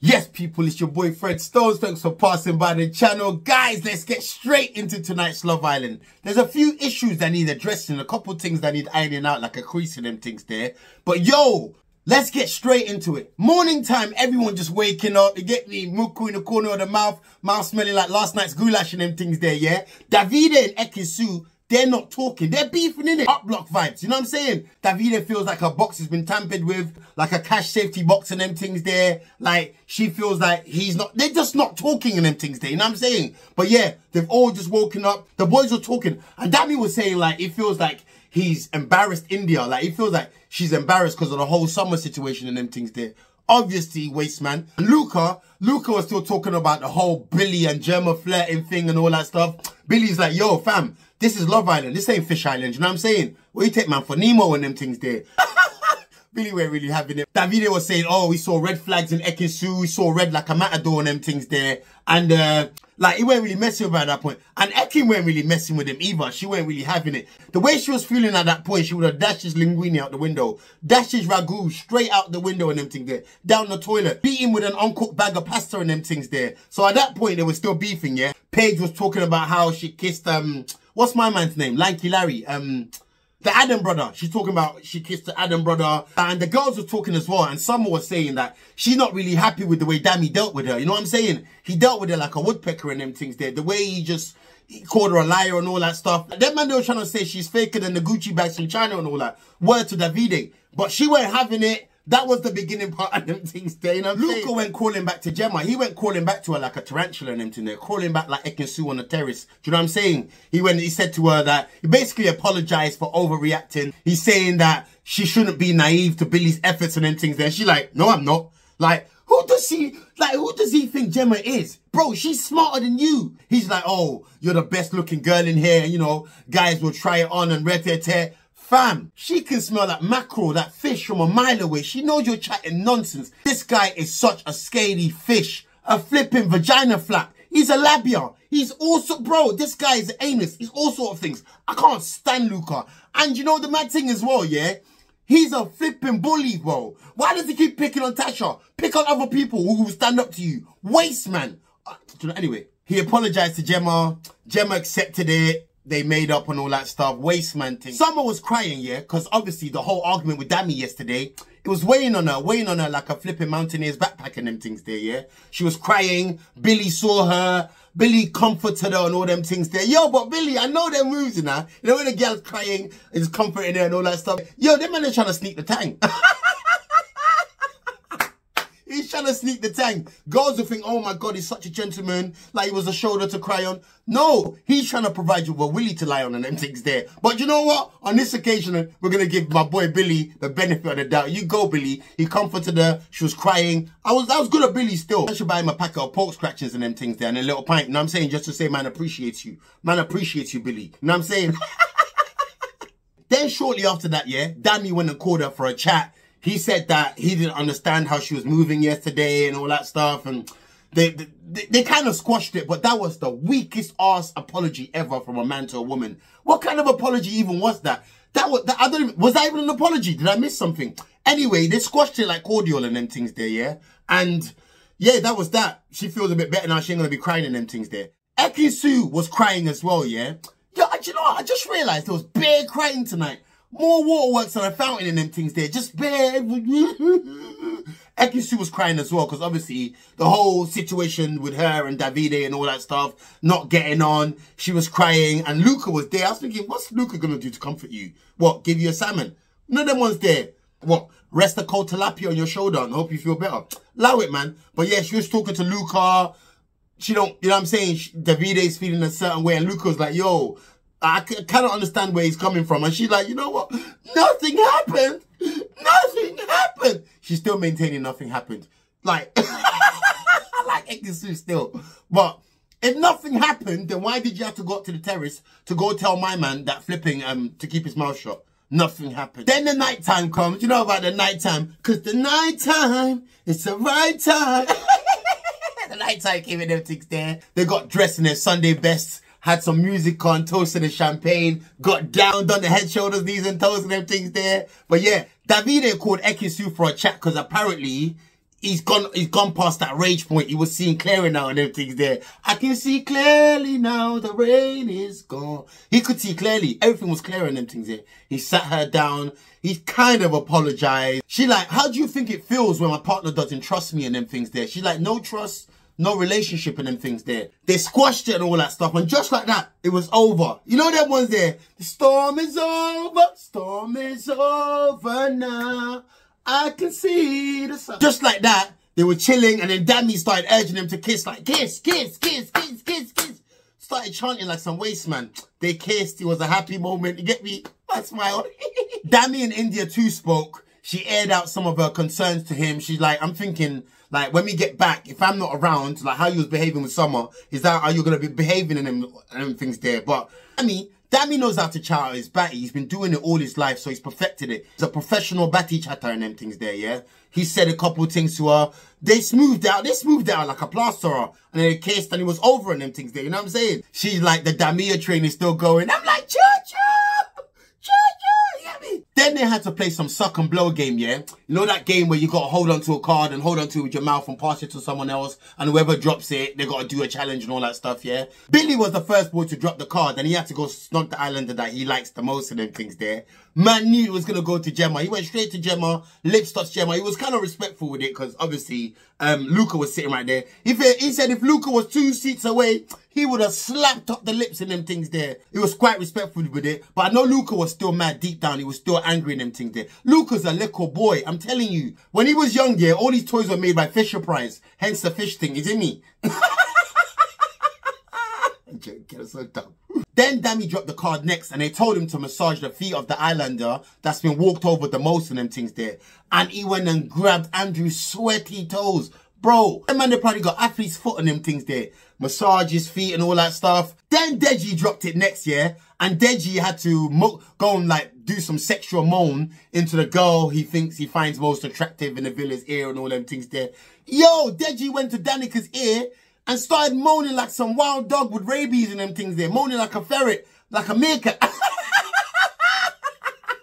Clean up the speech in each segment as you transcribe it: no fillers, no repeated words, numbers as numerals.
Yes, people, it's your boy Fred Stones. Thanks for passing by the channel. Guys, let's get straight into tonight's Love Island. There's a few issues that need addressing, a couple things that need ironing out, like a crease in them things there. But yo, let's get straight into it. Morning time, everyone just waking up. You get me, muku in the corner of the mouth smelling like last night's goulash and them things there, yeah? Davide and Ekisu, they're not talking. They're beefing, in it. Up block vibes. You know what I'm saying? Davide feels like her box has been tampered with, like a cash safety box and them things there. Like, she feels like he's not, they're just not talking and them things there. You know what I'm saying? But yeah, they've all just woken up. The boys were talking. And Dami was saying, like, it feels like he's embarrassed India. Like, it feels like she's embarrassed because of the whole summer situation and them things there. Obviously, waste man. Luca was still talking about the whole Billy and Gemma flirting thing and all that stuff. Billy's like, yo, fam, this is Love Island. This ain't Fish Island. You know what I'm saying? What you take, man, for Nemo and them things there? Billy weren't really having it. Davide was saying, oh, we saw red flags in Ekisu. We saw red like a matador and them things there. And, like, he weren't really messing with her at that point. And Ekin weren't really messing with him either. She weren't really having it. The way she was feeling at that point, she would have dashed his linguine out the window. Dashed his ragu straight out the window and them things there. Down the toilet. Beat him with an uncooked bag of pasta and them things there. So at that point, they were still beefing, yeah? Paige was talking about how she kissed, what's my man's name? Lanky Larry. The Adam brother. She's talking about she kissed the Adam brother. And the girls were talking as well. And Summer was saying that she's not really happy with the way Dami dealt with her. You know what I'm saying? He dealt with her like a woodpecker and them things there. The way he called her a liar and all that stuff. That man, they were trying to say she's faker than the Gucci bags from China and all that. Word to Davide. But she weren't having it. That was the beginning part of them things there, you know what I'm saying? Luca went crawling back to Gemma. He went crawling back to her like a tarantula and them thing there. Crawling back like Ekin-Su on the terrace. Do you know what I'm saying? He said to her that he basically apologized for overreacting. He's saying that she shouldn't be naive to Billy's efforts and them things there. She's like, no, I'm not. Like, who does he think Gemma is? Bro, she's smarter than you. He's like, oh, you're the best looking girl in here. You know, guys will try it on and red-tear-tear. Fam, she can smell that mackerel, that fish from a mile away. She knows you're chatting nonsense. This guy is such a scaly fish. A flipping vagina flap. He's a labia. He's also, bro, this guy is an anus. He's all sort of things. I can't stand Luca. And you know the mad thing as well, yeah? He's a flipping bully, bro. Why does he keep picking on Tasha? Pick on other people who will stand up to you. Waste, man. Anyway, he apologized to Gemma. Gemma accepted it. They made up and all that stuff. Waste man thing. Summer was crying, yeah, because obviously the whole argument with Dami yesterday, it was weighing on her like a flipping mountaineer's backpack and them things there, yeah. She was crying. Billy saw her. Billy comforted her and all them things there. Yo, but Billy, I know them moves in her. You know when the girl's crying, it's comforting her and all that stuff. Yo, them man are trying to sneak the tank. He's trying to sneak the tank. Girls will think, oh my God, he's such a gentleman. Like he was a shoulder to cry on. No, he's trying to provide you with a willy to lie on and them things there. But you know what? On this occasion, we're going to give my boy Billy the benefit of the doubt. You go, Billy. He comforted her. She was crying. I was good at Billy still. I should buy him a packet of pork scratchings and them things there and a little pint. You know what I'm saying? Just to say, man appreciates you. Man appreciates you, Billy. You know what I'm saying? Then shortly after that, yeah, Dami went and called her for a chat. He said that he didn't understand how she was moving yesterday and all that stuff. And they kind of squashed it. But that was the weakest ass apology ever from a man to a woman. What kind of apology even was that? Was that even an apology? Did I miss something? Anyway, they squashed it like cordial and them things there, yeah? And yeah, that was that. She feels a bit better now. She ain't going to be crying and them things there. Ekin-Su was crying as well, yeah? Yeah, you know what? I just realized there was bare crying tonight. More waterworks on a fountain and them things there. Just bare. Ekin-Su was crying as well because obviously the whole situation with her and Davide and all that stuff, not getting on. She was crying and Luca was there. I was thinking, what's Luca going to do to comfort you? What, give you a salmon? None of them ones there. What, rest a cold tilapia on your shoulder and hope you feel better? Allow it, man. But yeah, she was talking to Luca. She don't, you know what I'm saying? Davide's feeling a certain way and Luca was like, yo, I cannot understand where he's coming from. And she's like, you know what? Nothing happened. Nothing happened. She's still maintaining nothing happened. Like, I like Ekin-Su still. But if nothing happened, then why did you have to go up to the terrace to go tell my man that flipping, to keep his mouth shut? Nothing happened. Then the nighttime comes. You know about the nighttime? Because the nighttime, it's the right time. The nighttime came in them things there. They got dressed in their Sunday bests. Had some music on, toasted the champagne, got down, done the head, shoulders, knees and toes and them things there. But yeah, Davide called Ekin-Su for a chat because apparently he's gone past that rage point. He was seeing clearer now and everything's there. I can see clearly now, the rain is gone. He could see clearly. Everything was clear and them things there. He sat her down. He kind of apologized. She like, how do you think it feels when my partner doesn't trust me and them things there? She like, no trust, no relationship and them things there. They squashed it and all that stuff. And just like that, it was over. You know them ones there? The storm is over. Storm is over now. I can see the sun. Just like that, they were chilling and then Dami started urging them to kiss. Like, kiss, kiss, kiss, kiss, kiss, kiss. Started chanting like some waste man. They kissed. It was a happy moment. You get me? I smiled. Dami and India too spoke. She aired out some of her concerns to him. She's like, I'm thinking, like, when we get back, if I'm not around, like how you was behaving with Summer, is that how you're going to be behaving in them things there? But Dami knows how to chat out his batty. He's been doing it all his life, so he's perfected it. He's a professional batty chatter and them things there, yeah? He said a couple of things to her. They smoothed out like a plasterer. And they kissed and it was over and them things there, you know what I'm saying? She's like, the Damia train is still going. I'm like, choo-choo! Choo-choo! You get me? Then they had to play some suck and blow game, yeah? You know that game where you got to hold onto a card and hold onto it with your mouth and pass it to someone else, and whoever drops it, they got to do a challenge and all that stuff, yeah? Billy was the first boy to drop the card, and he had to go snog the islander that he likes the most of them things there. Man knew he was going to go to Gemma. He went straight to Gemma, lips touched Gemma. He was kind of respectful with it because obviously Luca was sitting right there. He said if Luca was 2 seats away, he would have slapped up the lips and them things there. He was quite respectful with it. But I know Luca was still mad deep down. He was still angry in them things there. Luca's a little boy. I'm telling you. When he was young, yeah, all these toys were made by Fisher Price. Hence the fish thing. Is it me? I'm joking. So dumb. Then Dami dropped the card next and they told him to massage the feet of the islander that's been walked over the most in them things there. And he went and grabbed Andrew's sweaty toes. Bro, that man, they probably got athlete's foot on them things there. Massage his feet and all that stuff. Then Deji dropped it next, yeah? And Deji had to go and like do some sexual moan into the girl he thinks he finds most attractive in the villa's ear and all them things there. Yo, Deji went to Danica's ear and started moaning like some wild dog with rabies and them things there. Moaning like a ferret, like a meerkat.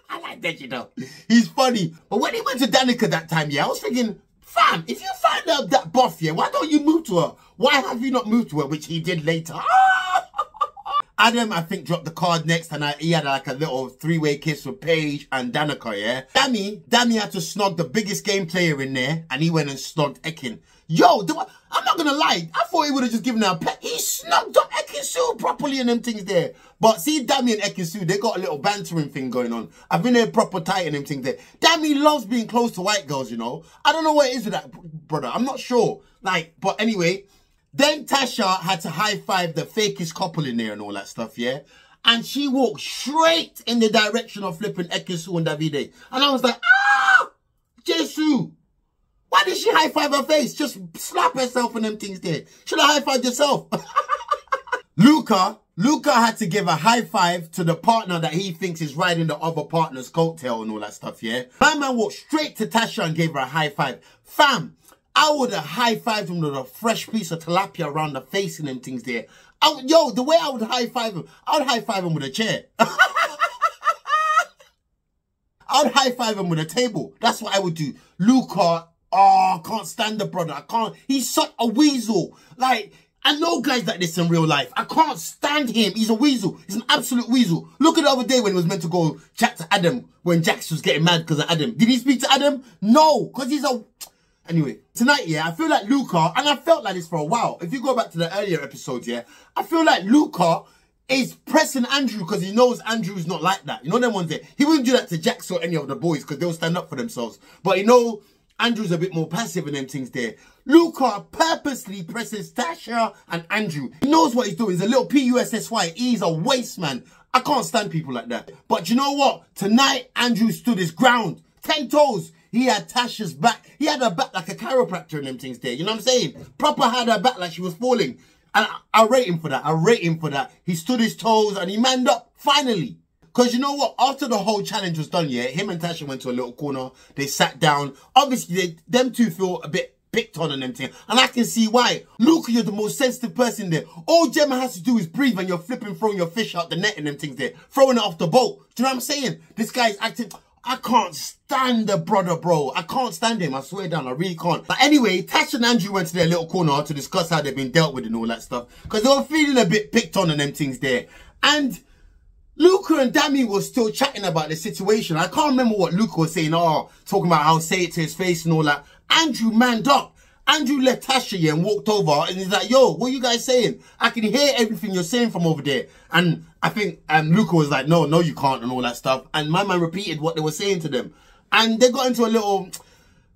I like Deji though. He's funny. But when he went to Danica that time, yeah, I was thinking, fam, if you find out that buff, yeah, why don't you move to her? Why have you not moved to her? Which he did later. Adam, I think, dropped the card next and he had like a little 3-way kiss with Paige and Danica, yeah? Dami had to snog the biggest game player in there and he went and snogged Ekin. Yo, I'm not gonna lie, I thought he would have just given her a pet. He snugged up Ekin properly and them things there. But see, Dami and Ekin, they got a little bantering thing going on. I've been there proper tight and them things there. Dami loves being close to white girls, you know? I don't know what it is with that, brother. I'm not sure. Like, but anyway, then Tasha had to high-five the fakest couple in there and all that stuff, yeah? And she walked straight in the direction of flipping Ekin and Davide. And I was like, ah! Jesus! Why did she high-five her face? Just slap herself and them things there. Should have high-fived yourself. Luca had to give a high-five to the partner that he thinks is riding the other partner's coattail and all that stuff, yeah? My man walked straight to Tasha and gave her a high-five. Fam, I would have high-fived him with a fresh piece of tilapia around the face and them things there. Yo, the way I would high-five him, I would high-five him with a chair. I would high-five him with a table. That's what I would do. Luca, oh, I can't stand the brother. I can't. He's such a weasel. Like, I know guys like this in real life. I can't stand him. He's a weasel. He's an absolute weasel. Look at the other day when he was meant to go chat to Adam when Jax was getting mad because of Adam. Did he speak to Adam? No, because he's a... Anyway, tonight, yeah, I feel like Luca, and I felt like this for a while. If you go back to the earlier episodes, yeah, I feel like Luca is pressing Andrew because he knows Andrew's not like that. You know them ones there? He wouldn't do that to Jax or any of the boys because they'll stand up for themselves. But you know, Andrew's a bit more passive in them things there. Luca purposely presses Tasha and Andrew. He knows what he's doing. He's a little P-U-S-S-Y. He's a waste man. I can't stand people like that. But you know what? Tonight, Andrew stood his ground. 10 toes. He had Tasha's back. He had her back like a chiropractor and them things there. You know what I'm saying? Proper had her back like she was falling. And I rate him for that. I rate him for that. He stood his toes and he manned up. Finally. Because you know what? After the whole challenge was done, yeah, him and Tasha went to a little corner. They sat down. Obviously, them two feel a bit picked on and them things. And I can see why. Luca, you're the most sensitive person there. All Gemma has to do is breathe and you're flipping, throwing your fish out the net and them things there. Throwing it off the boat. Do you know what I'm saying? This guy's acting... I can't stand the brother, bro. I can't stand him. I swear down, I really can't. But anyway, Tasha and Andrew went to their little corner to discuss how they've been dealt with and all that stuff. Because they were feeling a bit picked on and them things there. And Luca and Dami were still chatting about the situation. I can't remember what Luca was saying. Oh, talking about how say it to his face and all that. Andrew manned up. Andrew left Tasha here and walked over and he's like, yo, what are you guys saying? I can hear everything you're saying from over there. And I think Luca was like, no, you can't and all that stuff. And my man repeated what they were saying to them. And they got into a little,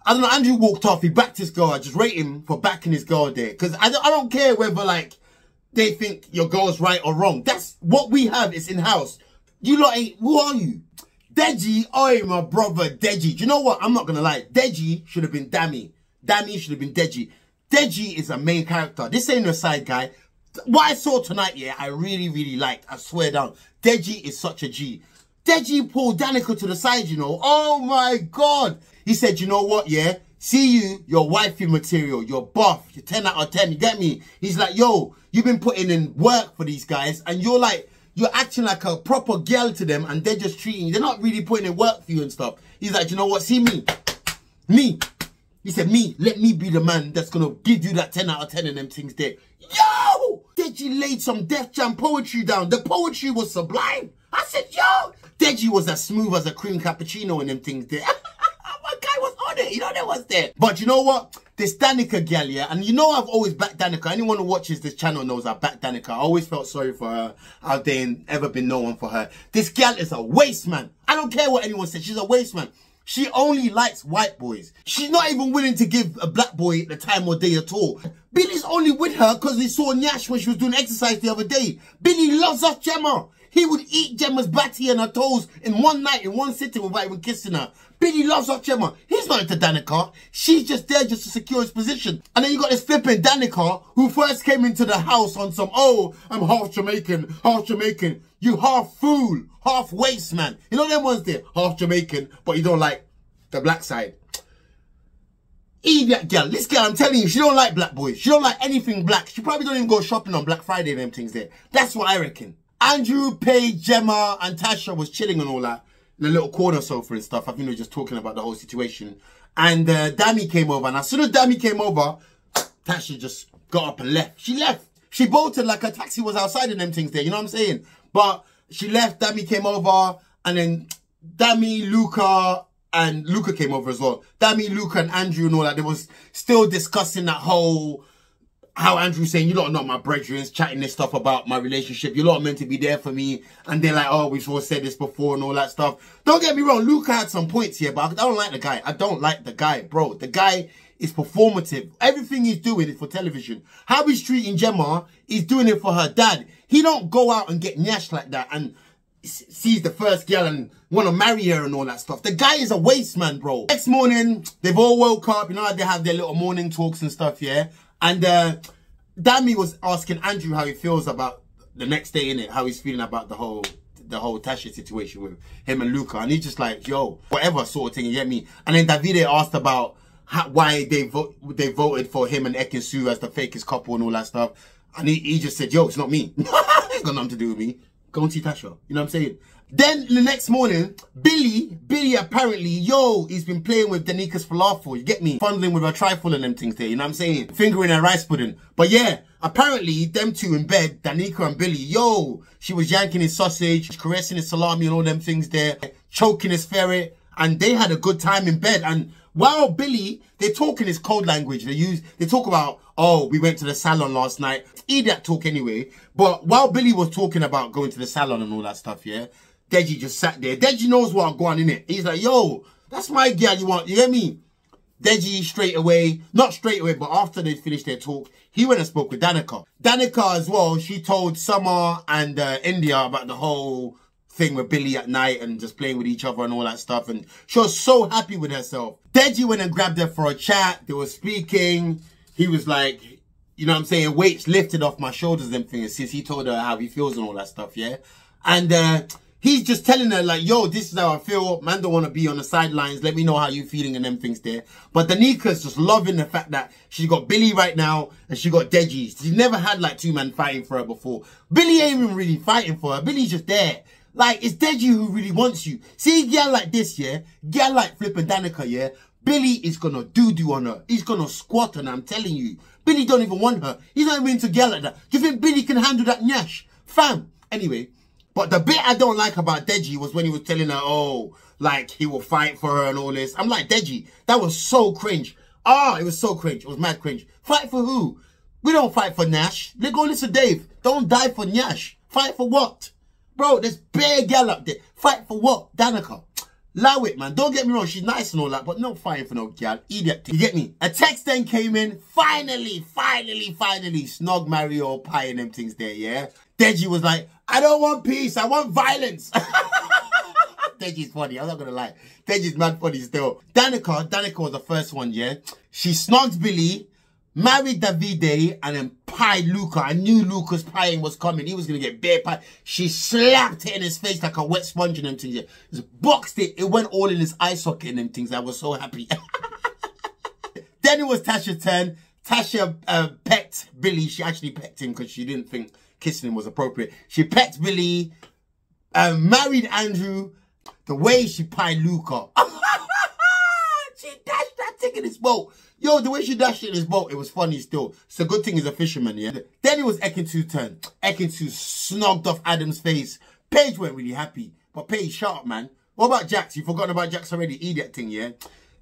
I don't know, Andrew walked off. He backed his girl. I just rate him for backing his girl there. Because I don't care whether, like, they think your girl's right or wrong. That's what we have. It's in-house. You lot ain't, who are you? Deji, oi, my brother, Deji. Do you know what? I'm not going to lie. Deji should have been Dami. Dami should have been Deji. Deji is a main character. This ain't a side guy. What I saw tonight, yeah, I really, really liked. I swear down. Deji is such a G. Deji pulled Danica to the side, you know. Oh my God. He said, you know what, yeah? See you, you're wifey material. You're buff. You're 10 out of 10. You get me? He's like, yo, you've been putting in work for these guys. And you're like, you're acting like a proper girl to them. And they're just treating you. They're not really putting in work for you and stuff. He's like, you know what? See me. Me. He said, let me be the man that's going to give you that 10 out of 10 and them things there. Yo! Deji laid some Def Jam poetry down. The poetry was sublime. I said, yo! Deji was as smooth as a cream cappuccino and them things there. My guy was on it. You know, that was there. But you know what? This Danica gal, yeah? And you know I've always backed Danica. Anyone who watches this channel knows I backed Danica. I always felt sorry for her. Out there ain't ever been no one for her. This gal is a waste man. I don't care what anyone says. She's a waste man. She only likes white boys. She's not even willing to give a black boy the time or day at all. Billy's only with her because he saw Nyash when she was doing exercise the other day. Billy loves us, Gemma. He would eat Gemma's batty and her toes in one night, in one sitting without even kissing her. Billy loves us, Gemma. He's not into Danica. She's just there just to secure his position. And then you got this flipping Danica who first came into the house on some, oh, I'm half Jamaican, half Jamaican. You half fool, half waste man. You know them ones there? Half Jamaican, but you don't like the black side. Idiot girl. This girl, I'm telling you, she don't like black boys. She don't like anything black. She probably don't even go shopping on Black Friday and them things there. That's what I reckon. Andrew, Paige, Gemma, and Tasha was chilling and all that in a little corner sofa and stuff. I think they were just talking about the whole situation. And Dami came over. And as soon as Dami came over, Tasha just got up and left. She left. She bolted like her taxi was outside and them things there. You know what I'm saying? But she left. Dami came over. And then Dami, Luca, and Luca came over as well. Dami, Luca, and Andrew and all that. They was still discussing that whole, how Andrew's saying, you lot are not my brethren, chatting this stuff about my relationship. You lot are meant to be there for me. And they're like, oh, we've all said this before and all that stuff. Don't get me wrong. Luca had some points here, but I don't like the guy. I don't like the guy, bro. The guy is performative. Everything he's doing is for television. How he's treating Gemma, he's doing it for her dad. He don't go out and get nyash like that and sees the first girl and want to marry her and all that stuff. The guy is a waste man, bro. Next morning, they've all woke up. You know how they have their little morning talks and stuff, yeah? And Dami was asking Andrew how he feels about the next day, innit? How he's feeling about the whole Tasha situation with him and Luca. And he's just like, yo, whatever sort of thing, you get me? And then Davide asked about why they voted for him and Ekin-Su as the fakest couple and all that stuff. And he just said, yo, it's not me. It's got nothing to do with me. Go and see Tasha. You know what I'm saying? Then the next morning, Billy apparently, yo, he's been playing with Danica's falafel. You get me? Fondling with her trifle and them things there. You know what I'm saying? Fingering her rice pudding. But yeah, apparently, them two in bed, Danica and Billy, yo, she was yanking his sausage, caressing his salami and all them things there, choking his ferret. And they had a good time in bed. And while Billy, they talk in his code language. They talk about, oh, we went to the salon last night. Idiot talk anyway. But while Billy was talking about going to the salon and all that stuff, yeah, Deji just sat there. Deji knows what I'm going in it. He's like, yo, that's my girl you want. You get me? Deji straight away, not straight away, but after they finished their talk, he went and spoke with Danica. Danica as well, she told Summer and India about the whole thing with Billy at night and just playing with each other and all that stuff. And she was so happy with herself. Deji went and grabbed her for a chat. They were speaking. He was like, you know what I'm saying, weights lifted off my shoulders and things since he told her how he feels and all that stuff, yeah? And he's just telling her like, yo, this is how I feel. Man don't want to be on the sidelines. Let me know how you feeling and them things there. But Danica's just loving the fact that she got Billy right now and she got Deji. She's never had like two men fighting for her before. Billy ain't even really fighting for her. Billy's just there. Like, it's Deji who really wants you. See, girl like this, yeah? Girl like flipping Danica, yeah? Billy is gonna doo-doo on her. He's gonna squat on her, I'm telling you. Billy don't even want her. He's not even into girl like that. Do you think Billy can handle that nyash? Fam. Anyway, but the bit I don't like about Deji was when he was telling her, oh, like, he will fight for her and all this. I'm like, Deji, that was so cringe. Ah, it was so cringe. It was mad cringe. Fight for who? We don't fight for Nash. Let go listen, Dave. Don't die for Nash. Fight for what? Bro, there's bare gal up there. Fight for what? Danica. Allow it, man. Don't get me wrong. She's nice and all that, but no fighting for no gal. Idiot. You get me? A text then came in. Finally. Snog, Mario, pie and them things there, yeah? Deji was like, I don't want peace. I want violence. Deji's funny. I'm not going to lie. Deji's mad funny still. Danica was the first one, yeah? She snogged Billy, married Davide, and then pied Luca. I knew Luca's pieing was coming. He was going to get bare pie. She slapped it in his face like a wet sponge and them things. Yeah. Just boxed it. It went all in his eye socket and them things. I was so happy. Then it was Tasha's turn. Tasha pecked Billy. She actually pecked him because she didn't think kissing him was appropriate. She pecked Billy, married Andrew. The way she pied Luca. She dashed that thing in his boat. Yo, the way she dashed it in his boat, it was funny still. It's a good thing he's a fisherman, yeah? Then it was Ekintu's turn. Ekintu snogged off Adam's face. Paige weren't really happy. But Paige, shut up, man. What about Jax? You forgotten about Jax already? Idiot thing, yeah?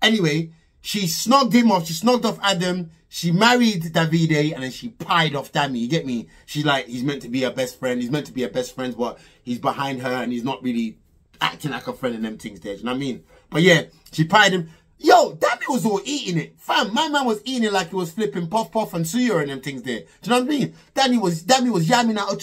Anyway, she snogged him off. She snogged off Adam. She married Davide and then she pied off Dami. You get me? She's like, he's meant to be her best friend. He's meant to be her best friend, but he's behind her and he's not really acting like a friend and them things there. Do you know what I mean? But yeah, she pied him. Yo, Dami was all eating it. Fam, my man was eating it like he was flipping Puff Puff and Suya and them things there. Do you know what I mean? Dami was yamming out.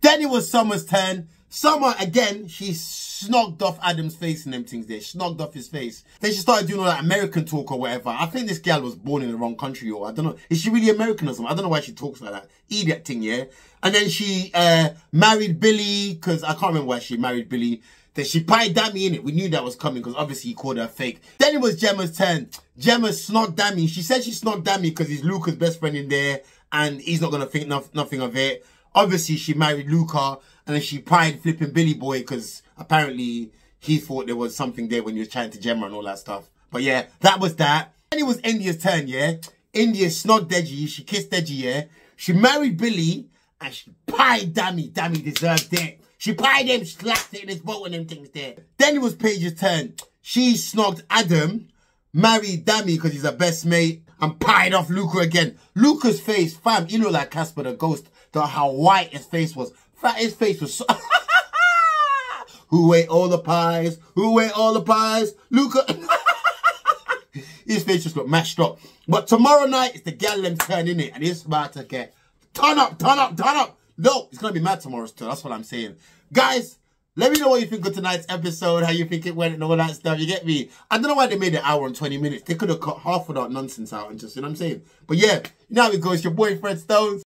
Then it was Summer's turn. Summer, again, she snogged off Adam's face and them things there. Snogged off his face. Then she started doing all that American talk or whatever. I think this girl was born in the wrong country or I don't know. Is she really American or something? I don't know why she talks like that. Idiot thing, yeah? And then she married Billy, because I can't remember why she married Billy. Then she pied Dami in it. We knew that was coming because obviously he called her fake. Then it was Gemma's turn. Gemma snogged Dami. She said she snogged Dami because he's Luca's best friend in there and he's not going to think nothing of it. Obviously, she married Luca and then she pied flipping Billy Boy because apparently he thought there was something there when he was chatting to Gemma and all that stuff. But yeah, that was that. Then it was India's turn, yeah? India snogged Deji. She kissed Deji, yeah? She married Billy and she pied Dami. Dami deserved it. She pied him, slapped it in his boat and them things there. Then it was Paige's turn. She snogged Adam, married Dami because he's her best mate, and pied off Luca again. Luca's face, fam, you know like Casper the Ghost, how white his face was. His face was so... Who ate all the pies? Who ate all the pies? Luca... His face just got mashed up. But tomorrow night, it's the gallem turn in it, and it's about to get... Turn up. No, it's going to be mad tomorrow's turn. That's what I'm saying. Guys, let me know what you think of tonight's episode, how you think it went and all that stuff. You get me? I don't know why they made it an hour and 20 minutes. They could have cut half of that nonsense out and just, you know what I'm saying? But yeah, you know how it goes. Your boy, Fred Stones.